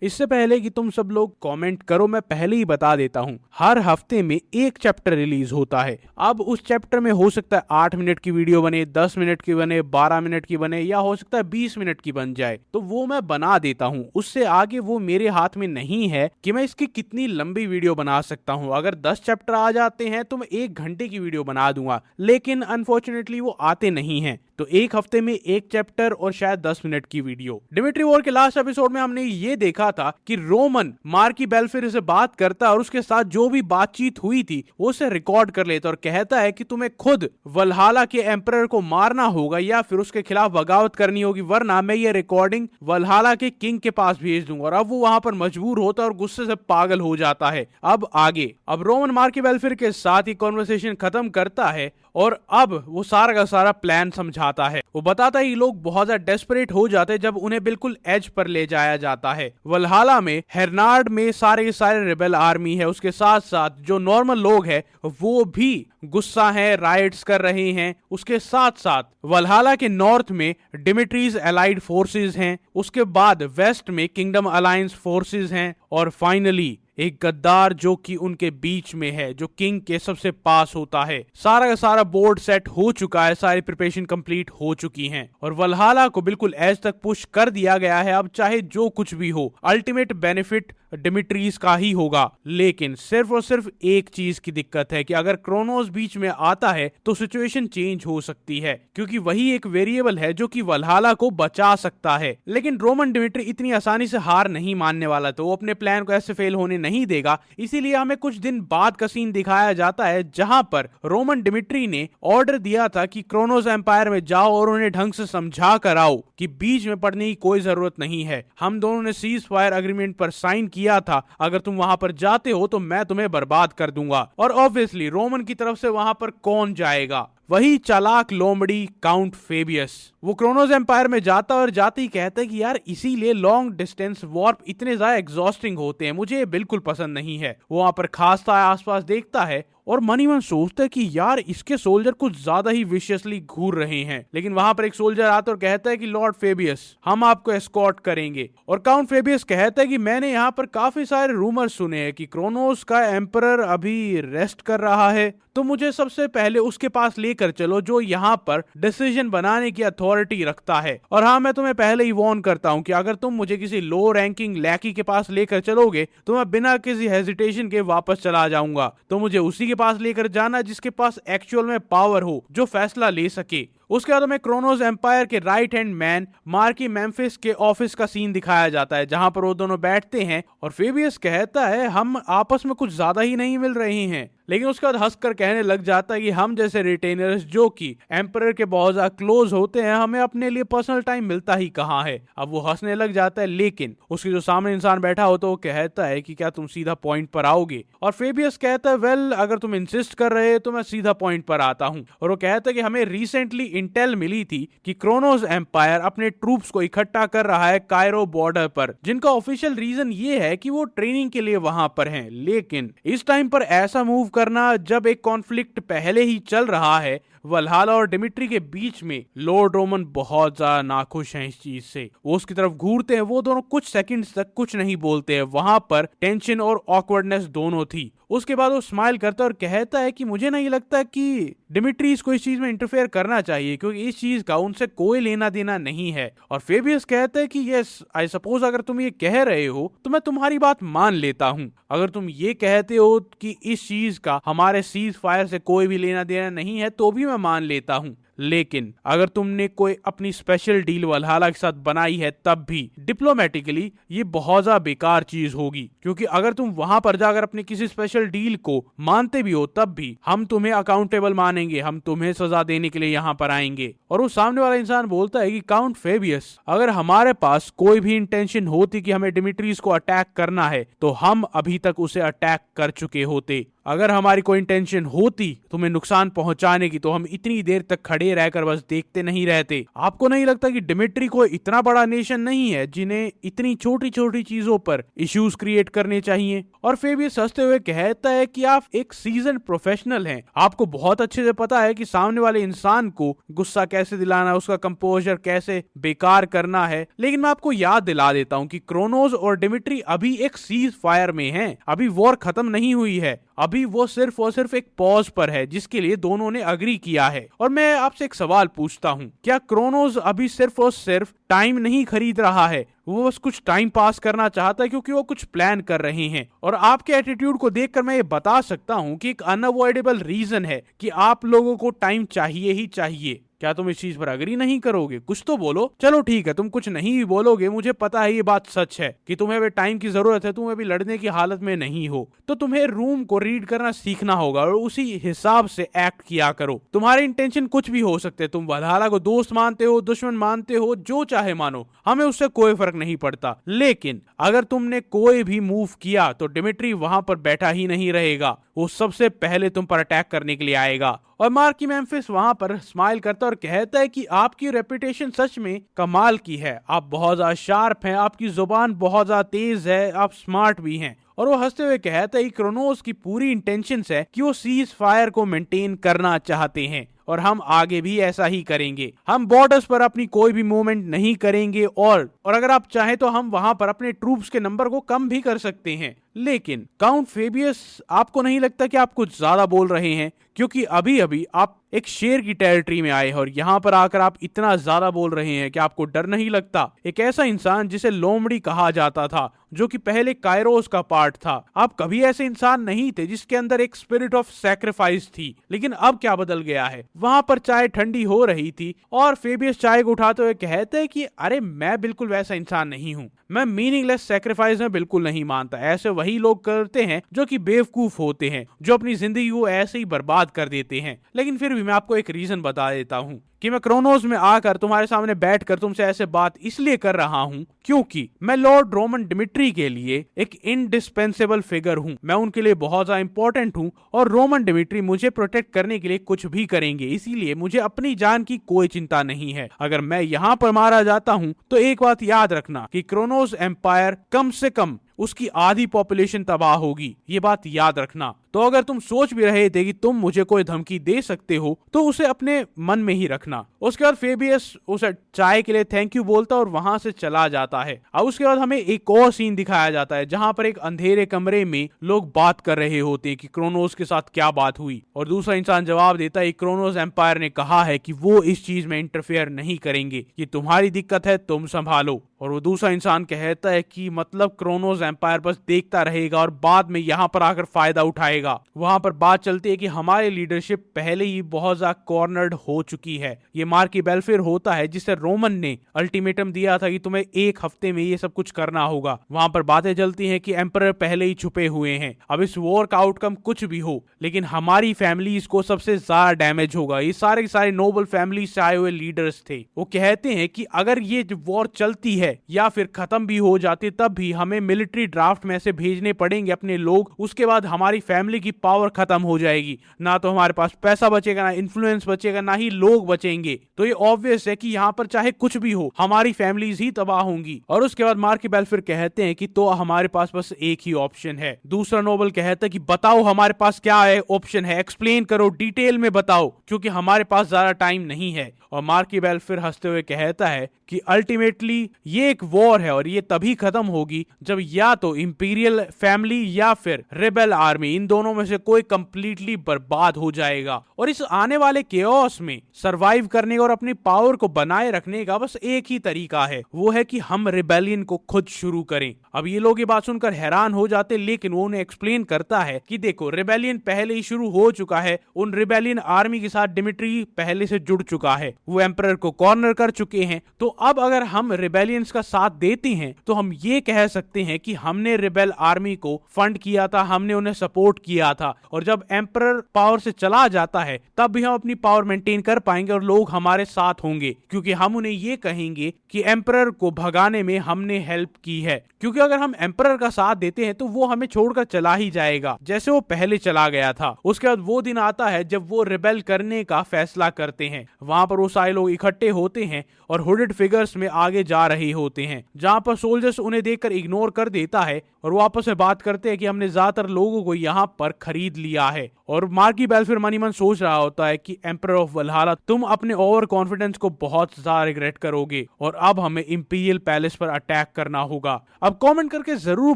इससे पहले कि तुम सब लोग कमेंट करो, मैं पहले ही बता देता हूँ, हर हफ्ते में एक चैप्टर रिलीज होता है। अब उस चैप्टर में हो सकता है 8 मिनट की वीडियो बने, 10 मिनट की बने, 12 मिनट की बने, या हो सकता है 20 मिनट की बन जाए, तो वो मैं बना देता हूँ। उससे आगे वो मेरे हाथ में नहीं है कि मैं इसकी कितनी लंबी वीडियो बना सकता हूँ। अगर 10 चैप्टर आ जाते हैं तो मैं 1 घंटे की वीडियो बना दूंगा, लेकिन अनफॉर्चुनेटली वो आते नहीं हैं। तो एक हफ्ते में एक चैप्टर और शायद 10 मिनट की वीडियो। डिमिट्री वॉर के लास्ट एपिसोड में हमने ये देखा था कि रोमन मार्की बेल्फिर से बात करता और उसके साथ जो भी बातचीत हुई थी वो उसे रिकॉर्ड कर लेता और कहता है कि तुम्हें खुद वल्हाला के एम्परर को मारना होगा या फिर उसके खिलाफ बगावत करनी होगी, वरना मैं ये रिकॉर्डिंग वल्हाला के किंग के पास भेज दूंगा। और अब वो वहां पर मजबूर होता और गुस्से से पागल हो जाता है। अब आगे, अब रोमन मार्की बेल्फिर के साथ ही कॉन्वर्सेशन खत्म करता है और अब वो सारा का सारा प्लान समझाता है। वो बताता है ये लोग बहुत ज्यादा डेस्परेट हो जाते हैं जब उन्हें बिल्कुल एज पर ले जाया जाता है। वल्हाला में हेरनार्ड में सारे के सारे रिबेल आर्मी है, उसके साथ साथ जो नॉर्मल लोग हैं वो भी गुस्सा है, राइट्स कर रहे हैं। उसके साथ साथ वल्हाला के नॉर्थ में डिमिट्रीज एलाइड फोर्सेस हैं, उसके बाद वेस्ट में किंगडम अलायंस फोर्सेस हैं, और फाइनली एक गद्दार जो कि उनके बीच में है, जो किंग के सबसे पास होता है। सारा का सारा बोर्ड सेट हो चुका है, सारी प्रिपरेशन कंप्लीट हो चुकी हैं और वल्हाला को बिल्कुल एज तक पुश कर दिया गया है। अब चाहे जो कुछ भी हो, अल्टीमेट बेनिफिट डिमिट्रीज का ही होगा। लेकिन सिर्फ और सिर्फ एक चीज की दिक्कत है कि अगर क्रोनोस बीच में आता है तो सिचुएशन चेंज हो सकती है, क्योंकि वही एक वेरिएबल है जो कि वल्हाला को बचा सकता है। लेकिन रोमन डिमिट्री इतनी आसानी से हार नहीं मानने वाला, तो वो अपने प्लान को ऐसे फेल होने नहीं देगा। इसीलिए हमें कुछ दिन बाद का सीन दिखाया जाता है जहां पर रोमन डिमिट्री ने ऑर्डर दिया था कि क्रोनोस एम्पायर में जाओ और उन्हें ढंग से समझा कर आओ कि बीच में पड़ने की कोई जरूरत नहीं है। हम दोनों ने सीज फायर एग्रीमेंट पर साइन किया था, अगर तुम वहां पर जाते हो तो मैं तुम्हें बर्बाद कर दूंगा। और ऑब्वियसली रोमन की तरफ से वहां पर कौन जाएगा? वही चालाक लोमड़ी काउंट फेबियस। वो क्रोनोस एम्पायर में जाता और जाते ही कहता है कि यार इसीलिए लॉन्ग डिस्टेंस वॉर्प इतने ज्यादा एग्जॉस्टिंग होते हैं, मुझे बिल्कुल पसंद नहीं है। वो वहां पर खासता है, आसपास देखता है और मन ही मन सोचता है कि यार इसके सोल्जर कुछ ज्यादा ही विशियसली घूर रहे हैं। लेकिन वहां पर एक सोल्जर आता और कहता है कि लॉर्ड फेबियस, हम आपको एस्कॉर्ट करेंगे। और काउंट फेबियस कहता है कि मैंने यहाँ पर काफी सारे रूमर सुने हैं कि क्रोनोस का एम्परर अभी रेस्ट कर रहा है, तो मुझे सबसे पहले उसके पास लेकर चलो जो यहाँ पर डिसीजन बनाने की अथॉरिटी रखता है। और हाँ, मैं तुम्हें पहले ही वार्न करता हूँ कि अगर तुम मुझे किसी लो रैंकिंग लैकी के पास लेकर चलोगे तो मैं बिना किसी हेजिटेशन के वापस चला जाऊंगा। तो मुझे उसी के पास लेकर जाना जिसके पास एक्चुअल में पावर हो, जो फैसला ले सके। उसके बाद हमें क्रोनोस एम्पायर के right hand man marquee Memphis के ऑफिस का सीन दिखाया जाता है, जहां पर वो दोनों बैठते हैं और फेबियस कहता है हम आपस में कुछ ज्यादा ही नहीं मिल रहे हैं। लेकिन उसके बाद हंसकर कहने लग जाता है कि हम जैसे रिटेनर्स जो कि एम्परर के बहुत ज्यादा क्लोज होते हैं, हमें अपने लिए पर्सनल टाइम मिलता ही कहाँ है। अब वो हंसने लग जाता है, लेकिन उसके जो सामने इंसान बैठा हो तो वो कहता है कि क्या तुम सीधा पॉइंट पर आओगे? और फेबियस कहता है वेल, अगर तुम इंसिस्ट कर रहे हो तो मैं सीधा पॉइंट पर आता हूँ। और वो कहता है कि हमें रिसेंटली इंटेल मिली थी कि क्रोनोस एम्पायर अपने ट्रूप्स को इकट्ठा कर रहा है कायरो बॉर्डर पर, जिनका ऑफिशियल रीजन ये है कि वो ट्रेनिंग के लिए वहां पर हैं। लेकिन इस टाइम पर ऐसा मूव करना जब एक कॉन्फ्लिक्ट पहले ही चल रहा है वल्हाला और डिमिट्री के बीच में, लॉर्ड रोमन बहुत ज्यादा नाखुश हैं इस चीज से। वो उसकी तरफ घूरते हैं, वो दोनों कुछ सेकंड्स तक कुछ नहीं बोलते हैं। वहां पर टेंशन और ऑकवर्डनेस दोनों थी। उसके बाद वो स्माइल करता और कहता है कि मुझे नहीं लगता कि डिमिट्रीज को इस चीज में इंटरफेयर करना चाहिए, क्योंकि इस चीज का उनसे कोई लेना देना नहीं है। और फेबियस कहता है कि यस, आई सपोज अगर तुम ये कह रहे हो तो मैं तुम्हारी बात मान लेता हूँ। अगर तुम ये कहते हो कि इस चीज का हमारे सीज फायर से कोई भी लेना देना नहीं है तो भी मैं मान लेता हूँ। लेकिन अगर तुमने कोई अपनी स्पेशल डील वल्हाला के साथ बनाई है तब भी डिप्लोमेटिकली ये बहुत ज्यादा बेकार चीज होगी, क्योंकि अगर तुम वहां पर जाकर अपनी किसी स्पेशल डील को मानते भी हो तब भी हम तुम्हें अकाउंटेबल मानेंगे, हम तुम्हें सजा देने के लिए यहाँ पर आएंगे। और वो सामने वाला इंसान बोलता है कि काउंट फेबियस, अगर हमारे पास कोई भी इंटेंशन होती कि हमें डिमिट्रीज को अटैक करना है तो हम अभी तक उसे अटैक कर चुके होते। अगर हमारी कोई इंटेंशन होती तुम्हें नुकसान पहुंचाने की तो हम इतनी देर तक खड़े रहकर बस देखते नहीं रहते। आपको नहीं लगता कि डिमिट्री कोई इतना बड़ा नेशन नहीं है जिन्हें इतनी छोटी छोटी चीजों पर इश्यूज क्रिएट करने चाहिए? और फेबियस हंसते हुए कहता है कि आप एक सीजन प्रोफेशनल हैं, आपको बहुत अच्छे से पता है कि सामने वाले इंसान को गुस्सा कैसे दिलाना, उसका कंपोजर कैसे बेकार करना है। लेकिन मैं आपको याद दिला देता हूं कि क्रोनोस और डिमिट्री अभी एक सीज फायर में हैं, अभी वॉर खत्म नहीं हुई है, अभी वो सिर्फ और सिर्फ एक पॉज पर है जिसके लिए दोनों ने अग्री किया है। और मैं आपसे एक सवाल पूछता हूं, क्या क्रोनोस अभी सिर्फ और सिर्फ टाइम नहीं खरीद रहा है, वो बस कुछ टाइम पास करना चाहता है क्योंकि वो कुछ प्लान कर रहे हैं? और आपके एटीट्यूड को देखकर मैं ये बता सकता हूं कि एक अनअवॉइडेबल रीजन है कि आप लोगों को टाइम चाहिए ही चाहिए। क्या तुम इस चीज पर अग्री नहीं करोगे? कुछ तो बोलो। चलो ठीक है, तुम कुछ नहीं भी बोलोगे, मुझे पता है ये बात सच है कि तुम्हें भी टाइम की जरूरत है, तुम अभी लड़ने की हालत में नहीं हो, तो तुम्हें रूम को रीड करना सीखना होगा और उसी हिसाब से एक्ट किया करो। तुम्हारे इंटेंशन कुछ भी हो सकते, तुम वल्हाला को दोस्त मानते हो, दुश्मन मानते हो, जो चाहे मानो, हमें उससे कोई फर्क नहीं पड़ता। लेकिन अगर तुमने कोई भी मूव किया तो डिमिट्री वहां पर बैठा ही नहीं रहेगा, वो सबसे पहले तुम पर अटैक करने के लिए आएगा। और मार्की मेम्फिस वहां पर स्माइल करता और कहता है कि आपकी रेपुटेशन सच में कमाल की है, आप बहुत ज्यादा शार्प हैं, आपकी जुबान बहुत ज्यादा तेज है, आप स्मार्ट भी हैं। और वो हंसते हुए कहता है कि क्रोनोस की पूरी इंटेंशन है कि वो सीज फायर को मेंटेन करना चाहते हैं और हम आगे भी ऐसा ही करेंगे। हम बॉर्डर्स पर अपनी कोई भी मूवमेंट नहीं करेंगे और अगर आप चाहें तो हम वहां पर अपने ट्रूप्स के नंबर को कम भी कर सकते हैं। लेकिन काउंट फेबियस, आपको नहीं लगता कि आप कुछ ज्यादा बोल रहे हैं? क्योंकि अभी अभी आप एक शेर की टेरिटरी में आए और यहाँ पर आकर आप इतना ज्यादा बोल रहे हैं कि आपको डर नहीं लगता? एक ऐसा इंसान जिसे लोमड़ी कहा जाता था, जो कि पहले कायरोस का पार्ट था, आप कभी ऐसे इंसान नहीं थे जिसके अंदर एक स्पिरिट ऑफ सैक्रिफाइस थी। लेकिन अब क्या बदल गया है? वहां पर चाय ठंडी हो रही थी और फेबियस चाय को उठाते हुए कहते हैं कि अरे मैं बिल्कुल वैसा इंसान नहीं हूँ, मैं मीनिंगलेस सैक्रिफाइस में बिल्कुल नहीं मानता। ऐसे वही लोग करते हैं जो कि बेवकूफ होते हैं, जो अपनी जिंदगी को ऐसे ही बर्बाद कर देते हैं। लेकिन फिर भी मैं आपको एक रीजन बता देता हूँ कि मैं क्रोनोस में आकर तुम्हारे सामने बैठकर तुमसे ऐसे बात इसलिए कर रहा हूँ क्योंकि मैं लॉर्ड रोमन डिमिट्री के लिए एक इंडिस्पेंसेबल फिगर हूँ, मैं उनके लिए बहुत ज्यादा इंपॉर्टेंट हूँ और रोमन डिमिट्री मुझे प्रोटेक्ट करने के लिए कुछ भी करेंगे, इसीलिए मुझे अपनी जान की कोई चिंता नहीं है। अगर मैं यहाँ पर मारा जाता हूँ तो एक बात याद रखना कि क्रोनोस एम्पायर कम से कम उसकी आधी पॉपुलेशन तबाह होगी, ये बात याद रखना। तो अगर तुम सोच भी रहे थे कि तुम मुझे कोई धमकी दे सकते हो तो उसे अपने मन में ही रखना। उसके बाद फेबियस उसे चाय के लिए थैंक यू बोलता और वहां से चला जाता है। अब उसके बाद हमें एक और सीन दिखाया जाता है जहां पर एक अंधेरे कमरे में लोग बात कर रहे होते हैं कि क्रोनोस के साथ क्या बात हुई, और दूसरा इंसान जवाब देता है क्रोनोस एम्पायर ने कहा है कि वो इस चीज में इंटरफेयर नहीं करेंगे, ये तुम्हारी दिक्कत है, तुम संभालो। और वो दूसरा इंसान कहता है कि मतलब क्रोनोस एम्पायर बस देखता रहेगा और बाद में यहाँ पर आकर फायदा उठाएगा। वहां पर बात चलती है कि हमारी लीडरशिप पहले ही बहुत ज्यादा कॉर्नर्ड हो चुकी है। ये मार्की बेल्फेयर होता है जिसे रोमन ने अल्टीमेटम दिया था कि तुम्हें एक हफ्ते में ये सब कुछ करना होगा। वहां पर बातें चलती हैं कि एम्परर पहले ही छुपे हुए हैं, अब इस वॉर का आउटकम कुछ भी हो लेकिन हमारी फैमिलीज को सबसे ज्यादा डैमेज होगा। ये सारे सारे नोबल फैमिली से आए हुए लीडर्स थे, वो कहते हैं कि अगर ये वॉर चलती है या फिर खत्म भी हो जाती तब भी हमें मिलिट्री ड्राफ्ट में से भेजने पड़ेंगे अपने लोग, उसके बाद हमारी फैमिली की पावर खत्म हो जाएगी, ना तो हमारे पास पैसा बचेगा, ना इन्फ्लुएंस बचेगा, ना ही लोग बचेंगे। तो ये ऑब्वियस है कि यहाँ पर चाहे कुछ भी हो हमारी फैमिलीज ही तबाह होंगी। और उसके बाद मार्की बेल्फेयर कहते हैं कि तो हमारे पास बस एक ही ऑप्शन है। दूसरा नोबल कहता है कि बताओ हमारे पास क्या है ऑप्शन है, एक्सप्लेन करो, डिटेल में बताओ, क्योंकि हमारे पास ज्यादा टाइम नहीं है। और मार्की बेल्फेयर हंसते हुए कहता है कि अल्टीमेटली ये एक वॉर है और ये तभी खत्म होगी जब या तो इंपीरियल फैमिली या फिर रेबेल आर्मी, इन दोनों में से कोई कंप्लीटली बर्बाद हो जाएगा। और इस आने वाले केओस में सरवाइव करने और अपनी पावर को बनाए रखने का बस एक ही तरीका है, वो है कि हम रिबेलियन को खुद शुरू करें। अब ये लोग ये बात सुनकर हैरान हो जाते, लेकिन वो उन्हें एक्सप्लेन करता है कि देखो रिबेलियन पहले ही शुरू हो चुका है, उन रिबेलियन आर्मी के साथ डिमिट्री पहले से जुड़ चुका है, वो एम्परर को कॉर्नर कर चुके हैं। तो अब अगर हम रिबेलियन रेबल्स का साथ देते हैं तो हम ये कह सकते हैं कि हमने रेबेल आर्मी को फंड किया था, हमने उन्हें सपोर्ट किया था। और जब एम्परर पावर से चला जाता है तब भी हम अपनी पावर मेंटेन कर पाएंगे और लोग हमारे साथ होंगे, क्योंकि हम उन्हें ये कहेंगे कि एम्परर को भगाने में हमने हेल्प की है। क्योंकि अगर हम एम्परर का साथ देते हैं तो वो हमें छोड़कर चला ही जाएगा, जैसे वो पहले चला गया था। उसके बाद वो दिन आता है जब वो रिबेल करने का फैसला करते हैं। वहां पर वो सारे लोग इकट्ठे होते हैं और हुडेड फिगर्स में आगे जा रहे होते हैं, जहां पर सोल्जर्स उन्हें देखकर इग्नोर कर देता है और वो आपस में बात करते हैं कि हमने ज्यादातर लोगों को यहाँ पर खरीद लिया है। और मार्की बेल्फिर मनी मन सोच रहा होता है कि एम्परर ऑफ वल्हाला, तुम अपने ओवर कॉन्फिडेंस को बहुत ज्यादा रिग्रेट करोगे और अब हमें इंपीरियल पैलेस पर अटैक करना होगा। अब कमेंट करके जरूर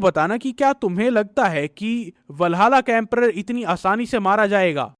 बताना कि क्या तुम्हें लगता है कि वल्हाला का एम्परर इतनी आसानी से मारा जाएगा।